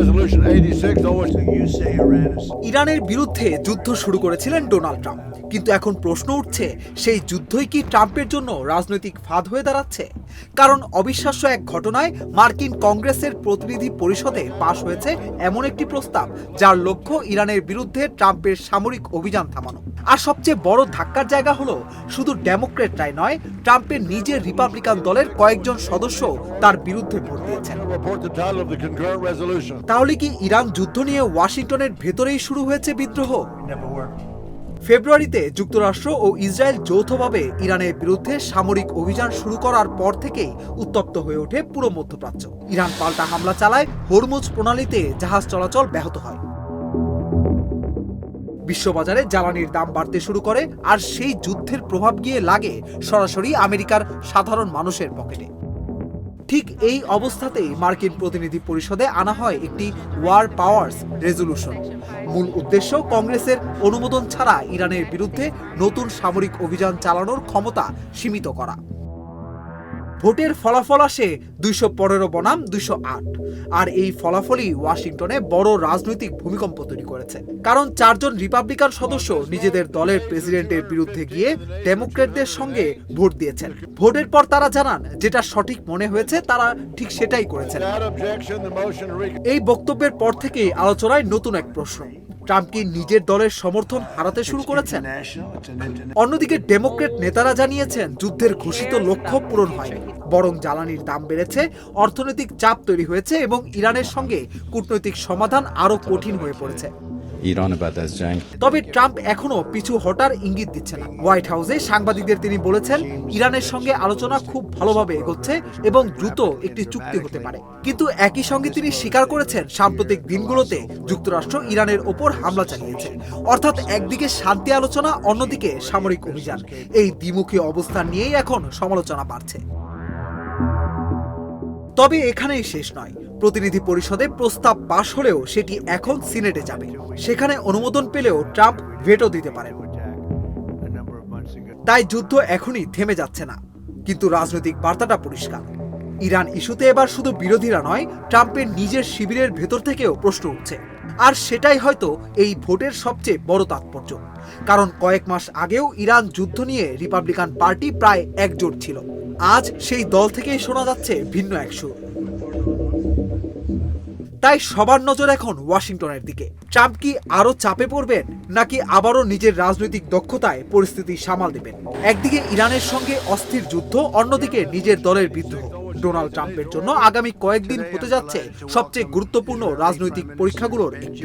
Resolution 86 always ইরানের বিরুদ্ধে যুদ্ধ শুরু করেছিলেন ডোনাল্ড ট্রাম্প, কিন্তু এখন প্রশ্ন উঠছে সেই যুদ্ধই কি ট্রাম্পের জন্য রাজনৈতিক ফাঁদ হয়ে দাঁড়াচ্ছে? কারণ অবিশ্বাস্য এক ঘটনায় মার্কিন কংগ্রেসের প্রতিনিধি পরিষদে পাশ হয়েছে এমন একটি প্রস্তাব যার লক্ষ্য ইরানের বিরুদ্ধে ট্রাম্পের সামরিক অভিযান থামানো। আর সবচেয়ে বড় ধাক্কার জায়গা হলো শুধু ডেমোক্রেটরাই নয়, ট্রাম্পের নিজের রিপাবলিকান দলের কয়েকজন সদস্য তার বিরুদ্ধে ভোট দিয়েছেন। তাহলে কি ইরান যুদ্ধ নিয়ে ওয়াশিংটনের ভেতরেই শুরু হয়েছে বিদ্রোহ? ফেব্রুয়ারিতে যুক্তরাষ্ট্র ও ইসরায়েল যৌথভাবে ইরানের বিরুদ্ধে সামরিক অভিযান শুরু করার পর থেকেই উত্তপ্ত হয়ে ওঠে পুরো মধ্যপ্রাচ্য। ইরান পাল্টা হামলা চালায়, হরমুজ প্রণালীতে জাহাজ চলাচল ব্যাহত হয়, বিশ্ববাজারে জ্বালানির দাম বাড়তে শুরু করে, আর সেই যুদ্ধের প্রভাব গিয়ে লাগে সরাসরি আমেরিকার সাধারণ মানুষের পকেটে। ঠিক এই অবস্থাতেই মার্কিন প্রতিনিধি পরিষদে আনা হয় একটি ওয়ার পাওয়ার্স রেজলিউশন। মূল উদ্দেশ্য কংগ্রেসের অনুমোদন ছাড়া ইরানের বিরুদ্ধে নতুন সামরিক অভিযান চালানোর ক্ষমতা সীমিত করা। ভোটের ফলাফল আসে 215 বনাম 208, আর এই ফলাফলই ওয়াশিংটনে বড় রাজনৈতিক ভূমিকম্প তৈরি করেছে। কারণ 4 জন রিপাবলিকান সদস্য নিজেদের দলের প্রেসিডেন্টের বিরুদ্ধে গিয়ে ডেমোক্রেটদের সঙ্গে ভোট দিয়েছেন। ভোটের পর তারা জানান যেটা সঠিক মনে হয়েছে তারা ঠিক সেটাই করেছেন। এই বক্তব্যের পর থেকেই আলোচনায় নতুন এক প্রশ্ন, ট্রাম্প কি নিজের দলের সমর্থন হারাতে শুরু করেছেন? অন্যদিকে ডেমোক্রেট নেতারা জানিয়েছেন যুদ্ধের ঘোষিত লক্ষ্য পূরণ হয়নি, বরং জ্বালানির দাম বেড়েছে, অর্থনৈতিক চাপ তৈরি হয়েছে এবং ইরানের সঙ্গে কূটনৈতিক সমাধান আরো কঠিন হয়ে পড়েছে। তবে ট্রাম্প এখনো পিছু হটার ইঙ্গিত দিচ্ছে না। হোয়াইট হাউসে সাংবাদিকদের তিনি বলেছেন ইরানের সঙ্গে আলোচনা খুব ভালোভাবে এগোচ্ছে এবং দ্রুত একটি চুক্তি হতে পারে। কিন্তু একই সঙ্গে তিনি স্বীকার করেছেন সাম্প্রতিক দিনগুলোতে যুক্তরাষ্ট্র ইরানের ওপর হামলা চালিয়েছে। অর্থাৎ একদিকে শান্তি আলোচনা, অন্যদিকে সামরিক অভিযান। এই দ্বিমুখী অবস্থান নিয়েই এখন সমালোচনা বাড়ছে। তবে এখানেই শেষ নয়। প্রতিনিধি পরিষদে প্রস্তাব পাশ হলেও সেটি এখন সিনেটে যাবে। সেখানে অনুমোদন পেলেও ট্রাম্প ভেটো দিতে পারেন। তাই যুদ্ধ এখনই থেমে যাচ্ছে না, কিন্তু রাজনৈতিক বার্তাটা পরিষ্কার। ইরান ইস্যুতে এবার শুধু বিরোধীরা নয়, ট্রাম্পের নিজের শিবিরের ভেতর থেকেও প্রশ্ন উঠছে। আর সেটাই হয়তো এই ভোটের সবচেয়ে বড় তাৎপর্য। কারণ কয়েক মাস আগেও ইরান যুদ্ধ নিয়ে রিপাবলিকান পার্টি প্রায় একজোট ছিল। আজ সেই দল থেকেই শোনা যাচ্ছে ভিন্ন এক সুর। তাই সবার নজর এখন ওয়াশিংটনের দিকে। ট্রাম্প কি আরো চাপে পড়বেন, নাকি আবারও নিজের রাজনৈতিক দক্ষতায় পরিস্থিতি সামাল দেবেন? একদিকে ইরানের সঙ্গে অস্থির যুদ্ধ, অন্যদিকে নিজের দলের বিদ্রোহ। ডোনাল্ড ট্রাম্পের জন্য আগামী কয়েকদিন হতে যাচ্ছে সবচেয়ে গুরুত্বপূর্ণ রাজনৈতিক পরীক্ষাগুলোর একটি।